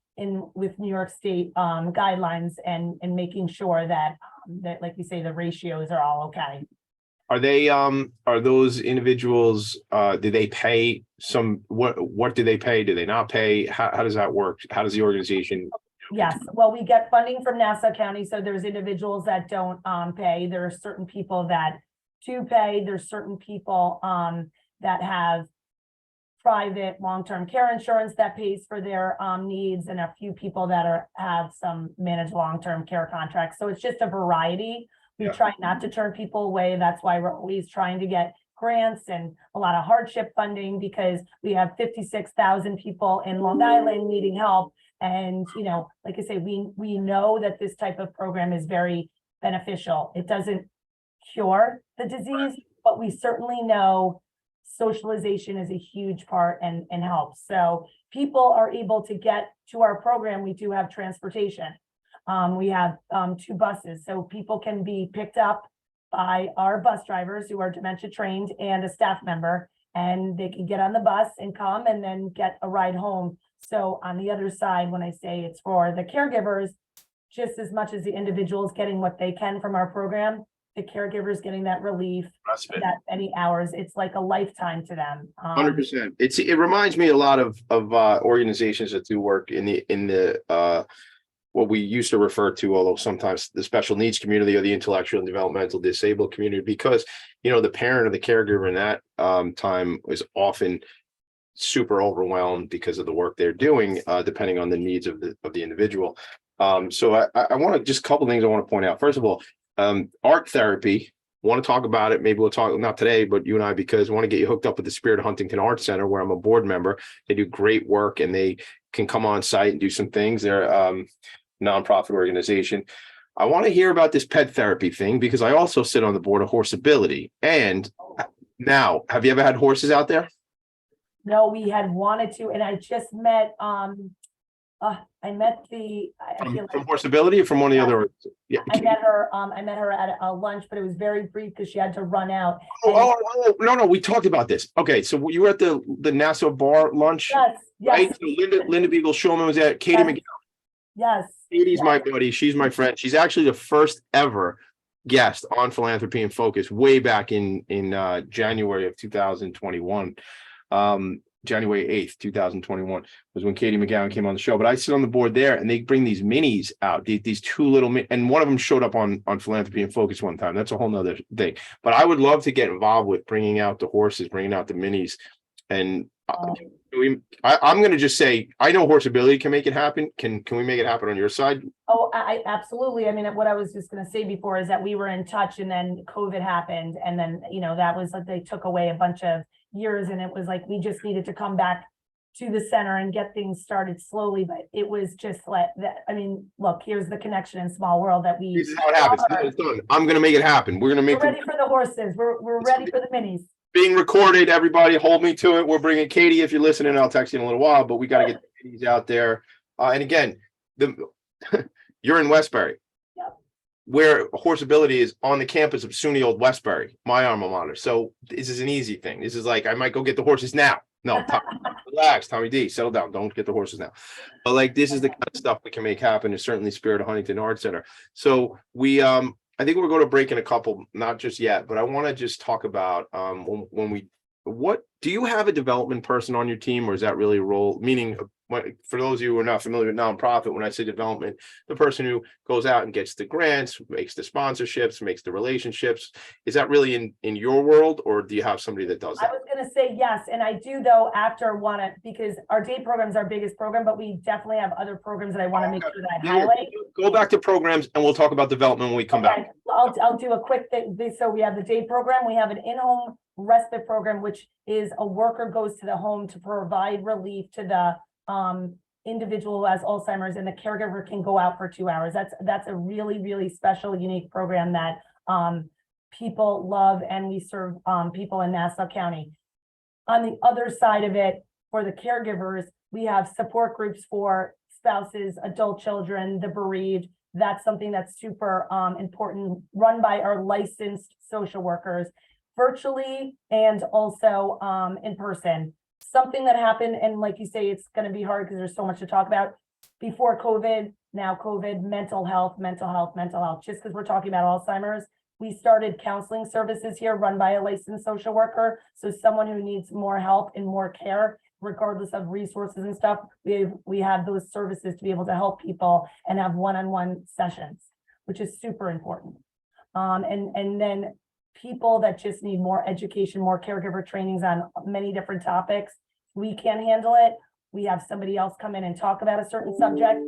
with New York State guidelines and making sure that like you say, the ratios are all okay. Are they are those individuals do they pay what do they pay? Do they not pay? How does that work? How does the organization? Yes, well, we get funding from Nassau County, so there's individuals that don't pay. There are certain people that do pay. There's certain people that have private long-term care insurance that pays for their needs, and a few people that have some managed long-term care contracts. So it's just a variety. We try not to turn people away. That's why we're always trying to get grants and a lot of hardship funding, because we have 56,000 people in Long Island needing help. And, like I say, we know that this type of program is very beneficial. It doesn't cure the disease, but we certainly know socialization is a huge part and helps. So people are able to get to our program. We do have transportation. We have 2 buses, so people can be picked up by our bus drivers who are dementia trained and a staff member, and they can get on the bus and come and then get a ride home. So on the other side, when I say it's for the caregivers, just as much as the individuals getting what they can from our program, the caregivers getting that relief, that many hours, it's like a lifetime to them. 100%. It reminds me a lot of organizations that do work in the what we used to refer to, although sometimes the special needs community or the intellectual and developmental disabled community, because the parent or the caregiver in that time is often super overwhelmed because of the work they're doing, depending on the needs of the individual. So I want to just a couple things I want to point out. First of all, art therapy. Want to talk about it. Maybe we'll talk not today, but you and I, because I want to get you hooked up with the Spirit of Huntington Art Center, where I'm a board member. They do great work and they can come on site and do some things. They're nonprofit organization. I want to hear about this pet therapy thing, because I also sit on the board of Horseability. And now, have you ever had horses out there? No, we had wanted to, and I just met I met the from Horseability or from one of the other. Yeah, I met her at a lunch, but it was very brief because she had to run out. No, we talked about this. Okay, so you were at the Nassau bar lunch. Yes. Right? So Linda Beagle Shulman was at. Katie McGill. Yes. Katie's my buddy. She's my friend. She's actually the first ever guest on Philanthropy and Phocus way back in January of 2021. January 8th, 2021 was when Katie McGowan came on the show. But I sit on the board there and they bring these minis out, these two little, and one of them showed up on Philanthropy and Focus one time. That's a whole nother thing. But I would love to get involved with bringing out the horses, bringing out the minis. And I'm going to just say, I know Horseability can make it happen. Can we make it happen on your side? Oh, I absolutely. I mean, what I was just going to say before is that we were in touch and then COVID happened. And then, that was like, they took away a bunch of years and it was like, we just needed to come back to the center and get things started slowly. But it was just like that. I mean, look, here's the connection in small world that we. This is how it happens. It's done. I'm going to make it happen. We're going to make We're ready for the horses. We're ready for the minis. Being recorded, everybody hold me to it. We're bringing Katie. If you're listening, I'll text you in a little while, but we got to get these out there. And again, you're in Westbury, where Horseability is on the campus of SUNY Old Westbury, my alma mater. So this is an easy thing. This is like, I might go get the horses now. No, relax, Tommy D, settle down. Don't get the horses now. But like, this is the kind of stuff we can make happen. It's certainly Spirit of Huntington Art Center. So we, I think we're going to break in a couple, not just yet, but I want to just talk about what do you have a development person on your team, or is that really a role? Meaning, for those of you who are not familiar with nonprofit, when I say development, the person who goes out and gets the grants, makes the sponsorships, makes the relationships, is that really in your world, or do you have somebody that does that? I was going to say yes, and I do though because our day program is our biggest program, but we definitely have other programs that I want to make sure that I highlight. Go back to programs and we'll talk about development when we come back. I'll do a quick thing. So we have the day program, we have an in-home respite program, which is a worker goes to the home to provide relief to the individual who has Alzheimer's, and the caregiver can go out for 2 hours. That's a really, really special, unique program that people love, and we serve people in Nassau County. On the other side of it, for the caregivers, we have support groups for spouses, adult children, the bereaved. That's something that's super important, run by our licensed social workers, virtually and also in person. Something that happened, and like you say, it's going to be hard because there's so much to talk about. Before COVID, now COVID, mental health, just because we're talking about Alzheimer's. We started counseling services here run by a licensed social worker. So someone who needs more help and more care, regardless of resources and stuff, we have those services to be able to help people and have one-on-one sessions, which is super important. And then people that just need more education, more caregiver trainings on many different topics. We can't handle it. We have somebody else come in and talk about a certain subject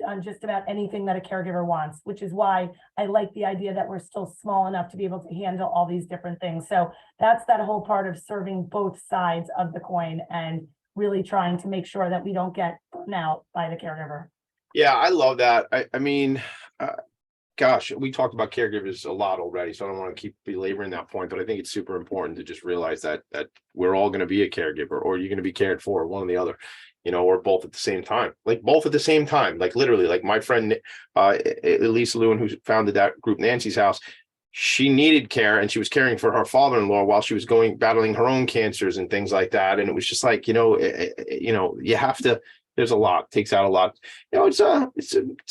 on just about anything that a caregiver wants, which is why I like the idea that we're still small enough to be able to handle all these different things. So that's that whole part of serving both sides of the coin and really trying to make sure that we don't get burnt out by the caregiver. Yeah, I love that. I mean, gosh, we talked about caregivers a lot already, so I don't want to keep belaboring that point, but I think it's super important to just realize that we're all going to be a caregiver, or you're going to be cared for, one or the other, or both at the same time, like literally, like my friend, Elise Lewin, who founded that group, Nancy's House, she needed care and she was caring for her father-in-law while she was battling her own cancers and things like that. And it was just like, you have to, there's a lot, takes out a lot. It's a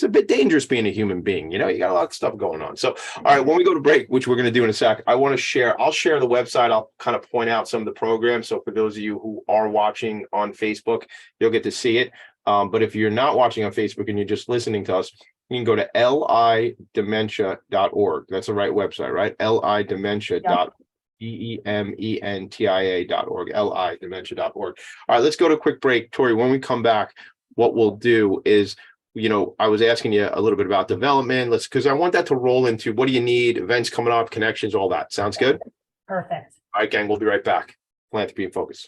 bit dangerous being a human being. You got a lot of stuff going on. So, all right, when we go to break, which we're going to do in a sec, I'll share the website. I'll kind of point out some of the programs. So for those of you who are watching on Facebook, you'll get to see it. But if you're not watching on Facebook and you're just listening to us, you can go to lidementia.org. That's the right website, right? lidementia.org. DEMENTIA.org, lidementia.org. All right, let's go to a quick break. Tori, when we come back, what we'll do is, I was asking you a little bit about development. Because I want that to roll into what do you need, events coming up, connections, all that. Sounds good? Perfect. All right, gang, we'll be right back. Philanthropy and Focus.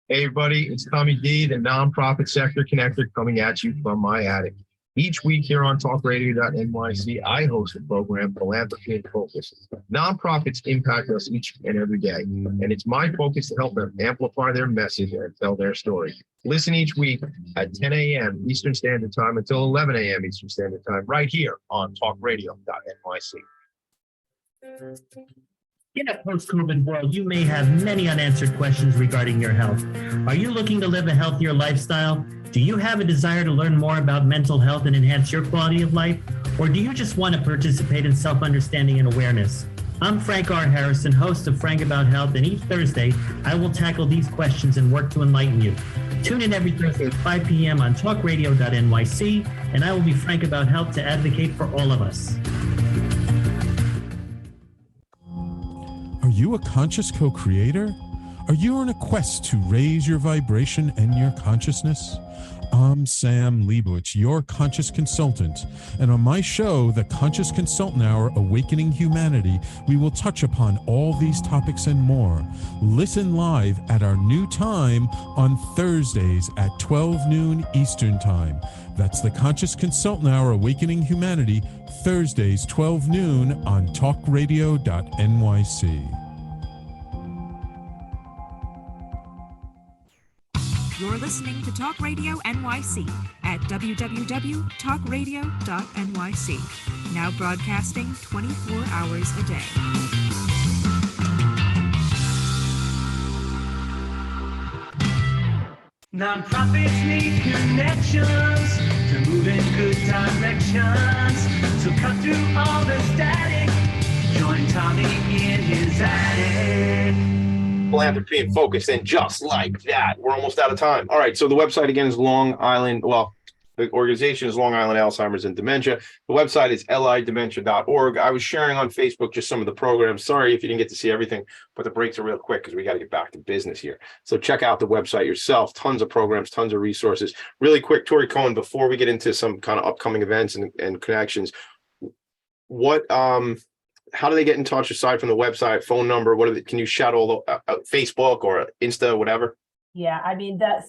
Hey, everybody, it's Tommy D, the nonprofit sector connector, coming at you from my attic. Each week here on talkradio.nyc, I host a program, Philanthropy and Focus. Nonprofits impact us each and every day, and it's my focus to help them amplify their message and tell their story. Listen each week at 10 a.m. Eastern Standard Time until 11 a.m. Eastern Standard Time, right here on talkradio.nyc. In a post-COVID world, you may have many unanswered questions regarding your health. Are you looking to live a healthier lifestyle? Do you have a desire to learn more about mental health and enhance your quality of life? Or do you just want to participate in self-understanding and awareness? I'm Frank R. Harrison, host of Frank About Health, and each Thursday, I will tackle these questions and work to enlighten you. Tune in every Thursday at 5 p.m. on talkradio.nyc, and I will be frank about health to advocate for all of us. Are you a conscious co-creator? Are you on a quest to raise your vibration and your consciousness? I'm Sam Leibowitz, your conscious consultant, and on my show, The Conscious Consultant Hour, Awakening Humanity, we will touch upon all these topics and more. Listen live at our new time on Thursdays at 12 noon Eastern Time. That's The Conscious Consultant Hour, Awakening Humanity, Thursdays, 12 noon on talkradio.nyc. You're listening to Talk Radio NYC at www.talkradio.nyc. Now broadcasting 24 hours a day. Nonprofits need connections to move in good directions. So cut through all the static. Join Tommy in his attic. Philanthropy and Phocus, and just like that, we're almost out of time. All right, so the website again is Long Island. Well, the organization is Long Island Alzheimer's and Dementia. The website is lidementia.org. I was sharing on Facebook just some of the programs. Sorry if you didn't get to see everything, but the breaks are real quick because we got to get back to business here. So check out the website yourself. Tons of programs, tons of resources. Really quick, Tori Cohen, before we get into some kind of upcoming events and connections, what how do they get in touch aside from the website, phone number? What are can you shout all the Facebook or Insta, whatever? Yeah, I mean, the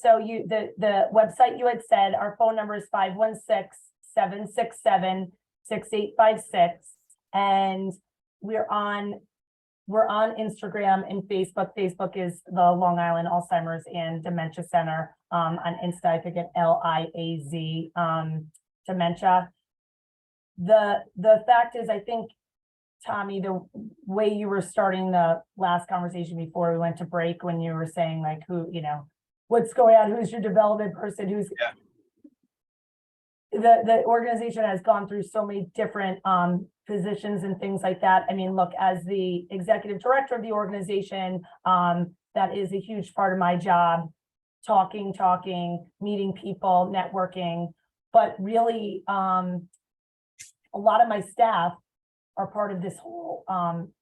website you had said, our phone number is 516-767-6856. And we're on Instagram and Facebook. Facebook is the Long Island Alzheimer's and Dementia Center. On Insta, I forget, LIAZ Dementia. The fact is, I think, Tommy, the way you were starting the last conversation before we went to break, when you were saying like who, what's going on, who's your development person, who's the organization has gone through so many different positions and things like that. I mean, look, as the executive director of the organization, that is a huge part of my job, talking, meeting people, networking, but really a lot of my staff are part of this whole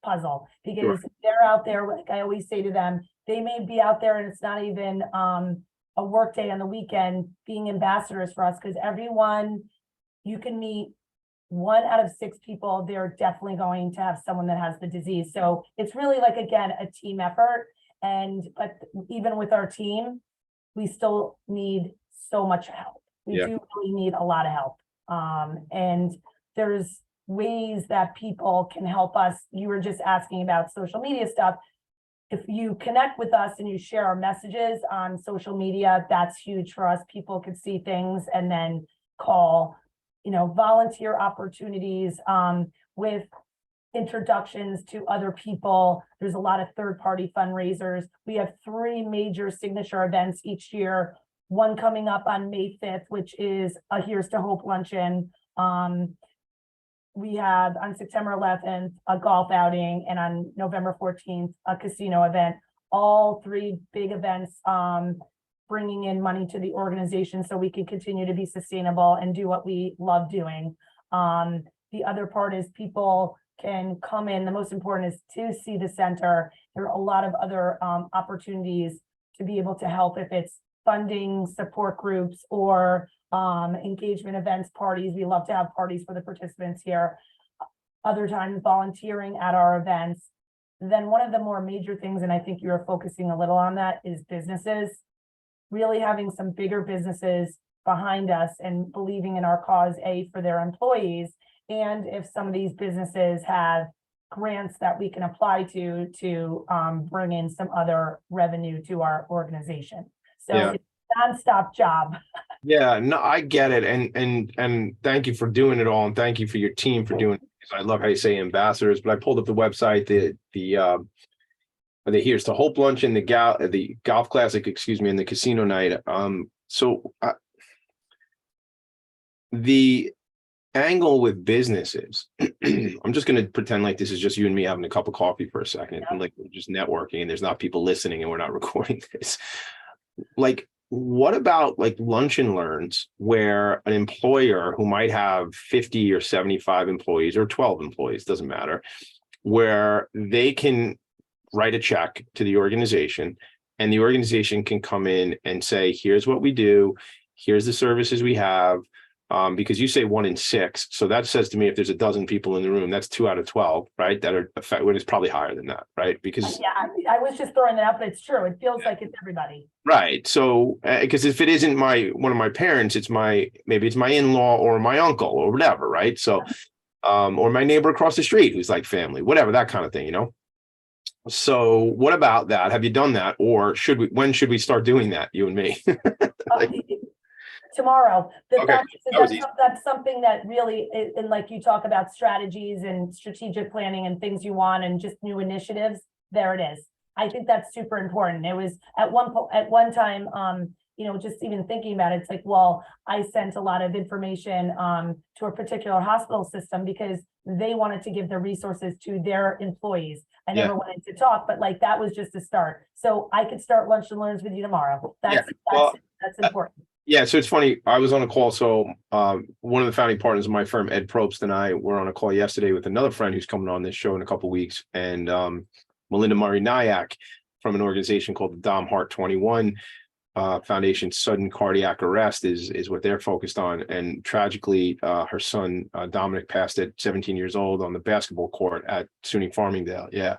puzzle, because they're out there, like I always say to them, they may be out there and it's not even a work day on the weekend being ambassadors for us, because everyone, you can meet 1 out of 6 people, they're definitely going to have someone that has the disease. So it's really like, again, a team effort. But even with our team, we still need so much help. We do really need a lot of help. And there's ways that people can help us. You were just asking about social media stuff. If you connect with us and you share our messages on social media, that's huge for us. People could see things and then call, volunteer opportunities with introductions to other people. There's a lot of third-party fundraisers. We have 3 major signature events each year. One coming up on May 5th, which is a Here's to Hope luncheon. We have on September 11th, a golf outing, and on November 14th, a casino event. All 3 big events, bringing in money to the organization so we can continue to be sustainable and do what we love doing. The other part is people can come in. The most important is to see the center. There are a lot of other opportunities to be able to help, if it's funding, support groups, or engagement events, parties. We love to have parties for the participants here. Other times volunteering at our events. Then one of the more major things, and I think you are focusing a little on that, is businesses. Really having some bigger businesses behind us and believing in our cause, for their employees. And if some of these businesses have grants that we can apply to bring in some other revenue to our organization. So it's a nonstop job. Yeah, no, I get it. And thank you for doing it all. And thank you for your team for doing it. I love how you say ambassadors, but I pulled up the website, the Here's to Hope luncheon, the golf classic, and the casino night. angle with businesses, I'm just going to pretend like this is just you and me having a cup of coffee for a second, and like we're just networking and there's not people listening and we're not recording this. Like, what about like lunch and learns where an employer who might have 50 or 75 employees or 12 employees, doesn't matter, where they can write a check to the organization and the organization can come in and say, here's what we do, here's the services we have. Because you say 1 in 6. So that says to me, if there's a dozen people in the room, that's 2 out of 12, right? That are affected. It's probably higher than that, right? Because I was just throwing that out, but it's true. It feels like it's everybody. right. So, because if it isn't one of my parents, maybe it's my in-law or my uncle or whatever, right? So, or my neighbor across the street who's like family, whatever, that kind of thing, So what about that? Have you done that? Or when should we start doing that, you and me? Tomorrow. Okay. That's something that really, and like you talk about strategies and strategic planning and things you want and just new initiatives, there it is. I think that's super important. It was at one time, just even thinking about it, it's like, well, I sent a lot of information to a particular hospital system because they wanted to give the resources to their employees. I never wanted to talk, but like that was just a start. So I could start lunch and learns with you tomorrow. That's important. Yeah, so it's funny. I was on a call. So one of the founding partners of my firm, Ed Probst, and I were on a call yesterday with another friend who's coming on this show in a couple of weeks, and Melinda Murray-Nyack from an organization called the Dom Heart 21 Foundation. Sudden cardiac arrest is what they're focused on. And tragically, her son Dominic passed at 17 years old on the basketball court at SUNY Farmingdale. Yeah.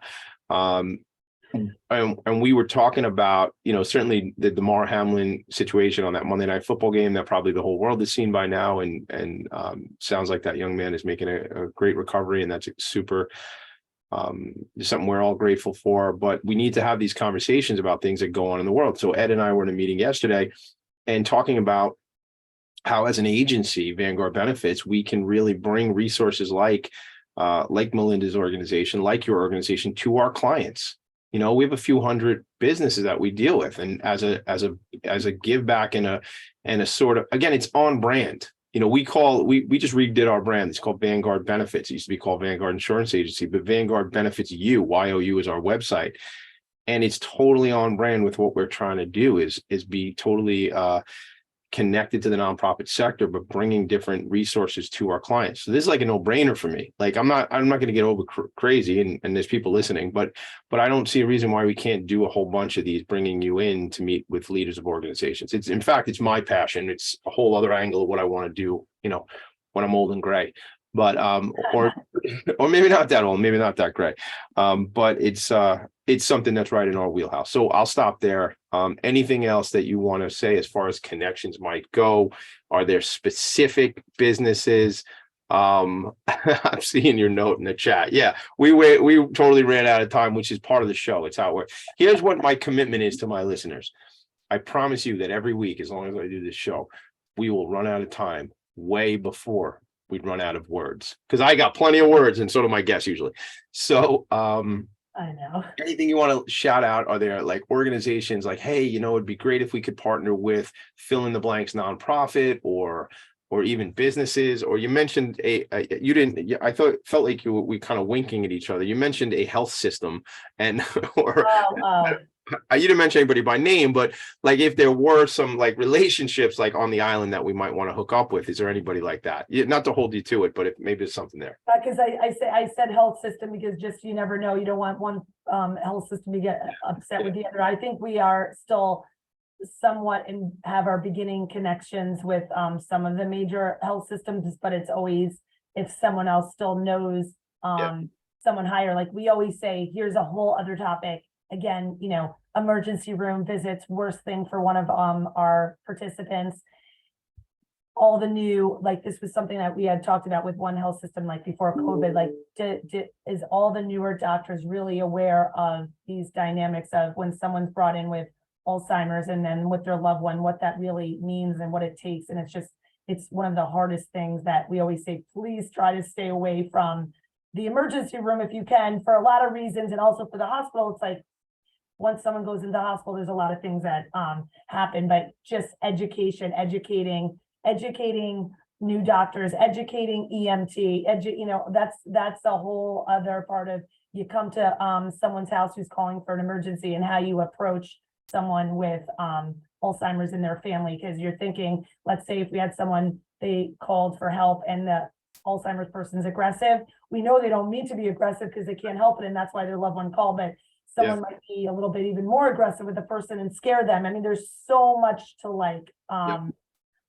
And we were talking about, certainly the Damar Hamlin situation on that Monday Night Football game that probably the whole world has seen by now. And sounds like that young man is making a great recovery. And that's super, something we're all grateful for. But we need to have these conversations about things that go on in the world. So Ed and I were in a meeting yesterday and talking about how, as an agency, Vanguard Benefits, we can really bring resources like Melinda's organization, like your organization, to our clients. We have a few hundred businesses that we deal with, and as a give back and a sort of, again, it's on brand. We just redid our brand. It's called Vanguard Benefits. It used to be called Vanguard Insurance Agency, but Vanguard Benefits YOU is our website, and it's totally on brand with what we're trying to do. Is be totally connected to the nonprofit sector, but bringing different resources to our clients. So this is like a no-brainer for me. Like I'm not going to get over crazy, and there's people listening, but I don't see a reason why we can't do a whole bunch of these, bringing you in to meet with leaders of organizations. In fact, it's my passion. It's a whole other angle of what I want to do, when I'm old and gray, but, or maybe not that old, maybe not that gray. But it's something that's right in our wheelhouse. So I'll stop there. Anything else that you want to say as far as connections might go? Are there specific businesses? I'm seeing your note in the chat. Yeah, we totally ran out of time, which is part of the show. It's how it works. Here's what my commitment is to my listeners. I promise you that every week, as long as I do this show, we will run out of time way before we'd run out of words, because I got plenty of words, and so do my guests usually. So I know. Anything you want to shout out? Are there like organizations like, hey, it'd be great if we could partner with fill in the blanks nonprofit, or even businesses? Or you mentioned felt like we kind of winking at each other. You mentioned a health system, and you didn't mention anybody by name, but like if there were some like relationships like on the island that we might want to hook up with, is there anybody like that? Not to hold you to it, but if maybe there's something there. Because I said health system because just you never know. You don't want one health system to get upset with the other. I think we are still somewhat and have our beginning connections with some of the major health systems, but it's always if someone else still knows someone higher. Like we always say, here's a whole other topic. Again, emergency room visits, worst thing for one of our participants. All the new, like this was something that we had talked about with one health system, like before COVID, like is all the newer doctors really aware of these dynamics of when someone's brought in with Alzheimer's and then with their loved one, what that really means and what it takes. And it's one of the hardest things that we always say, please try to stay away from the emergency room if you can, for a lot of reasons. And also for the hospital, it's like, once someone goes into the hospital, there's a lot of things that happen, but just educating, new doctors, educating EMT, that's a whole other part of, you come to someone's house who's calling for an emergency and how you approach someone with Alzheimer's in their family, because you're thinking, let's say if we had someone, they called for help and the Alzheimer's person's aggressive, we know they don't mean to be aggressive because they can't help it, and that's why their loved one called, but someone might be a little bit even more aggressive with the person and scare them. I mean, there's so much to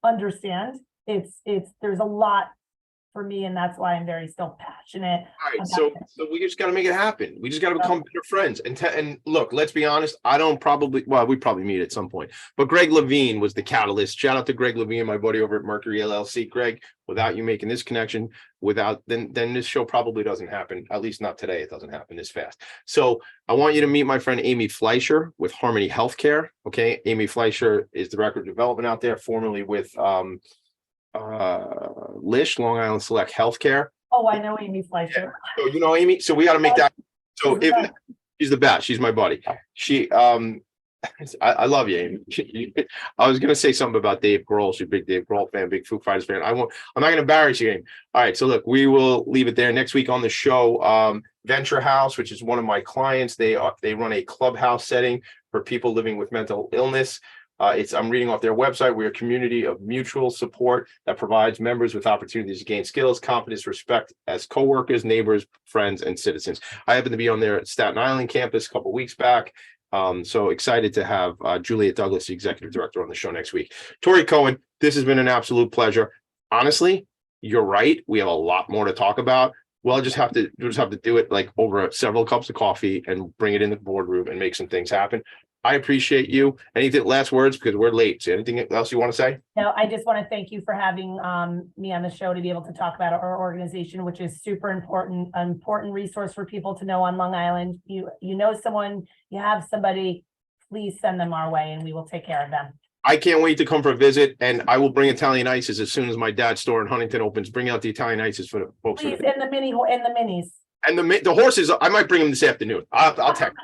understand. There's a lot for me, and that's why I'm very still passionate. All right, so we just got to make it happen. We just got to become better friends. And look, let's be honest. We probably meet at some point. But Greg Levine was the catalyst. Shout out to Greg Levine, my buddy over at Mercury LLC. Greg, without you making this connection, then this show probably doesn't happen. At least not today. It doesn't happen this fast. So I want you to meet my friend Amy Fleischer with Harmony Healthcare. Okay, Amy Fleischer is director of development out there, formerly with Lish, Long Island Select Healthcare. Oh, I know Amy Fleischer. So you know Amy, so we got to make that. So if she's the best, she's my buddy. I love you, Amy. I was gonna say something about Dave Grohl. She's a big Dave Grohl fan, big Foo Fighters fan. I'm not gonna embarrass you, Amy. All right, so look, we will leave it there. Next week on the show, Venture House, which is one of my clients. They run a clubhouse setting for people living with mental illness. I'm reading off their website. We're a community of mutual support that provides members with opportunities to gain skills, confidence, respect as coworkers, neighbors, friends, and citizens. I happen to be on their Staten Island campus a couple of weeks back. So excited to have Juliet Douglas, the executive director, on the show next week. Tori Cohen, this has been an absolute pleasure. Honestly, you're right. We have a lot more to talk about. We'll just have to do it like over several cups of coffee and bring it in the boardroom and make some things happen. I appreciate you. Anything last words, because we're late. So anything else you want to say? No, I just want to thank you for having me on the show to be able to talk about our organization, which is super important, an important resource for people to know on Long Island. You know someone, you have somebody, please send them our way and we will take care of them. I can't wait to come for a visit, and I will bring Italian ices as soon as my dad's store in Huntington opens. Bring out the Italian ices for the folks. Please, and the minis. And the horses, I might bring them this afternoon. I'll text.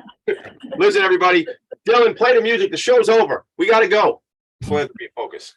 Listen, everybody. Dylan, play the music. The show's over. We got to go. Philanthropy Focus.